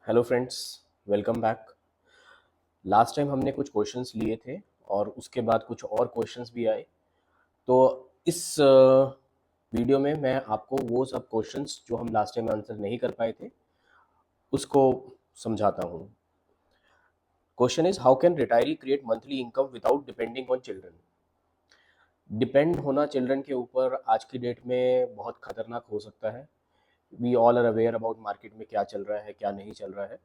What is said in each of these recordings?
Hello friends, welcome back. Last time हमने कुछ questions लिए थे और उसके बाद कुछ और क्वेश्चंस भी आए। तो इस वीडियो में मैं आपको वो सब क्वेश्चंस जो हम लास्ट टाइम आंसर नहीं कर पाए थे उसको समझाता हूँ। Question is, how can retiree create monthly income without depending on children. Depend होना चिल्ड्रन के ऊपर आज की डेट में बहुत खतरनाक हो सकता है। We all are aware about market में क्या चल रहा है, क्या नहीं चल रहा है,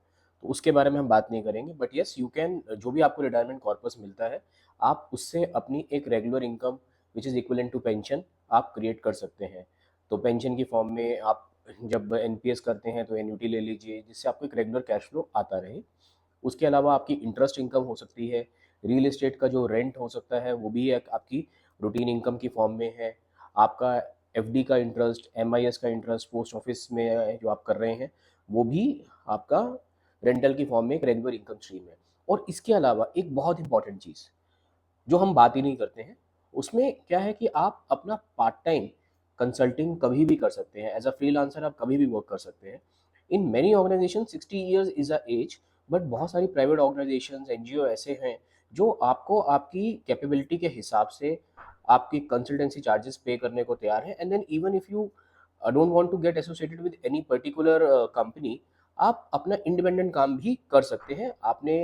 तो उसके बारे में हम बात नहीं करेंगे। बट यस, यू कैन, जो भी आपको रिटायरमेंट कॉर्पस मिलता है, आप उससे अपनी एक regular income which is equivalent to pension आप क्रिएट कर सकते हैं। तो पेंशन की फॉर्म में आप जब एनपीएस करते हैं तो एन्युटी ले लीजिए, जिससे आपको एक रेगुलर कैश फ्लो आता रहे। उसके अलावा आपकी इंटरेस्ट इनकम हो सकती है, रियल एस्टेट का जो रेंट हो सकता है वो भी एक आपकी रूटीन इनकम की फॉर्म में है। आपका एफडी का इंटरेस्ट, एमआईएस का इंटरेस्ट पोस्ट ऑफिस में जो आप कर रहे हैं वो भी आपका रेंटल की फॉर्म में एक रेगुलर इनकम स्ट्रीम है। और इसके अलावा एक बहुत इंपॉर्टेंट चीज़ जो हम बात ही नहीं करते हैं, उसमें क्या है कि आप अपना पार्ट टाइम कंसल्टिंग कभी भी कर सकते हैं। एज अ फ्रीलांसर आप कभी भी वर्क कर सकते हैं। In many organization 60 years is a age, but बहुत सारी प्राइवेट ऑर्गेनाइजेशन एनजीओ ऐसे हैं जो आपको आपकी कैपेबिलिटी के हिसाब से आपकी कंसल्टेंसी चार्जेस पे करने को तैयार है। And then even if you don't want to get associated with any particular company, आप अपना इंडिपेंडेंट काम भी कर सकते हैं। आपने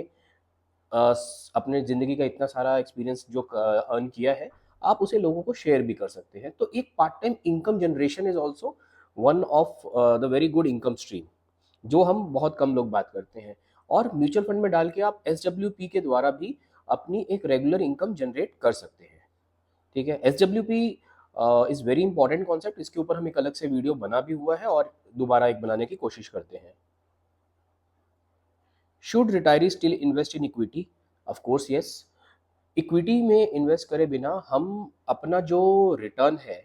अपने ज़िंदगी का इतना सारा एक्सपीरियंस जो अर्न किया है, आप उसे लोगों को शेयर भी कर सकते हैं। तो एक part time income generation is also one of the very good income stream, जो हम बहुत कम लोग बात करते हैं। और म्यूचुअल फंड में डाल के आप एसडब्ल्यूपी के द्वारा भी अपनी एक रेगुलर इनकम जनरेट कर सकते हैं। ठीक है, SWP is very important concept. इसके ऊपर हम एक अलग से वीडियो बना भी हुआ है और दोबारा एक बनाने की कोशिश करते हैं। Should retiree still invest in equity? Of course yes. Equity में इन्वेस्ट करे बिना हम अपना जो रिटर्न है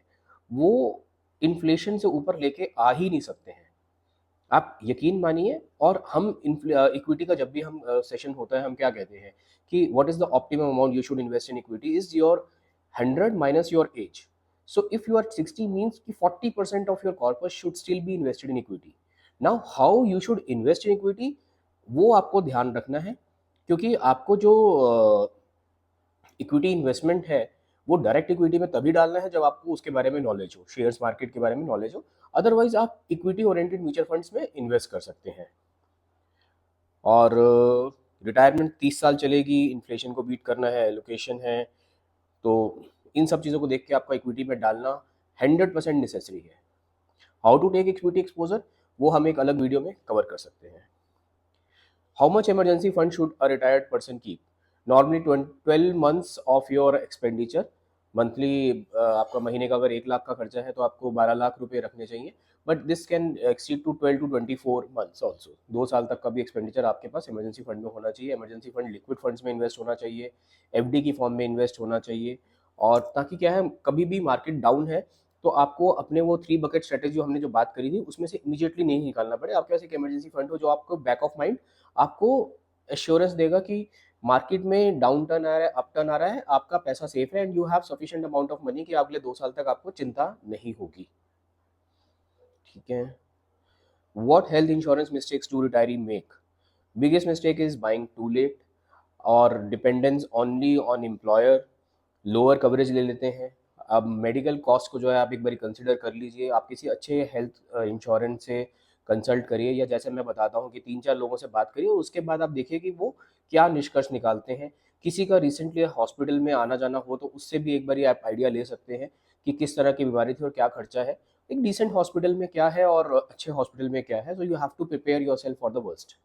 वो इन्फ्लेशन से ऊपर लेके आ ही नहीं सकते हैं। आप यकीन मानिए। और हम इक्विटी का जब भी हम सेशन होता है, हम क्या कहते हैं कि what is the optimum amount you should invest in equity is your 100 minus your age. So if you are 60 means कि 40% of your corpus should still be invested in equity. Now how you should invest in equity, वो आपको ध्यान रखना है। क्योंकि आपको जो equity investment है वो डायरेक्ट इक्विटी में तभी डालना है जब आपको उसके बारे में नॉलेज हो, शेयर्स मार्केट के बारे में नॉलेज हो। अदरवाइज आप इक्विटी ओरिएंटेड म्यूचुअल फंड्स में इन्वेस्ट कर सकते हैं। और रिटायरमेंट 30 साल चलेगी, इन्फ्लेशन को बीट करना है, एलोकेशन है, तो इन सब चीज़ों को देख के आपका इक्विटी में डालना 100% नेसेसरी है। How to take equity exposure, वो हम एक अलग वीडियो में कवर कर सकते हैं। How much emergency fund should a retired person keep? Normally 12 months of your expenditure monthly. आपका महीने का अगर 1 लाख का खर्चा है तो आपको 12 लाख रुपए रखने चाहिए। But this can exceed to 12 to 24 months also. 2 साल तक का भी एक्सपेंडिचर आपके पास इमरजेंसी फंड में होना चाहिए। इमरजेंसी फंड लिक्विड फंड्स में इन्वेस्ट होना चाहिए, एफडी की फॉर्म में इन्वेस्ट होना चाहिए। और ताकि क्या है, कभी भी मार्केट डाउन है तो आपको अपने वो 3 बकेट स्ट्रेटेजी हमने जो बात करी थी उसमें से इमीडिएटली नहीं निकालना पड़े। आपके पास एक इमरजेंसी फंड हो जो आपको बैक ऑफ माइंड आपको एश्योरेंस देगा कि मार्केट में डाउन टर्न आ रहा है, अप टर्न आ रहा है, आपका पैसा सेफ है and you have sufficient amount of money कि अगले 2 साल तक आपको चिंता नहीं होगी। ठीक है। What health insurance mistakes do retiree make? Biggest mistake is buying too late और dependence only on employer. Lower coverage ले लेते हैं। अब मेडिकल कॉस्ट को जो है आप एक बार कंसिडर कर लीजिए। आप किसी अच्छे हेल्थ इंश्योरेंस से कंसल्ट करिए, या जैसे मैं बताता हूँ कि 3-4 लोगों से बात करिए और उसके बाद आप देखिए कि वो क्या निष्कर्ष निकालते हैं। किसी का रिसेंटली हॉस्पिटल में आना जाना हो तो उससे भी एक बार आप आइडिया ले सकते हैं कि किस तरह की बीमारी थी और क्या खर्चा है। एक डिसेंट हॉस्पिटल में क्या है और अच्छे हॉस्पिटल में क्या है। So you have to prepare yourself for the worst.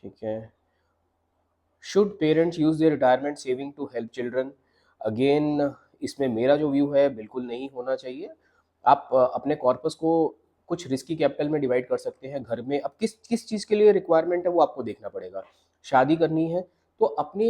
ठीक है। Should parents use their retirement saving to help children? Again, इसमें मेरा जो व्यू है बिल्कुल नहीं होना चाहिए। आप अपने कॉर्पस को कुछ रिस्की कैपिटल में डिवाइड कर सकते हैं घर में। अब किस किस चीज़ के लिए रिक्वायरमेंट है वो आपको देखना पड़ेगा। शादी करनी है तो अपने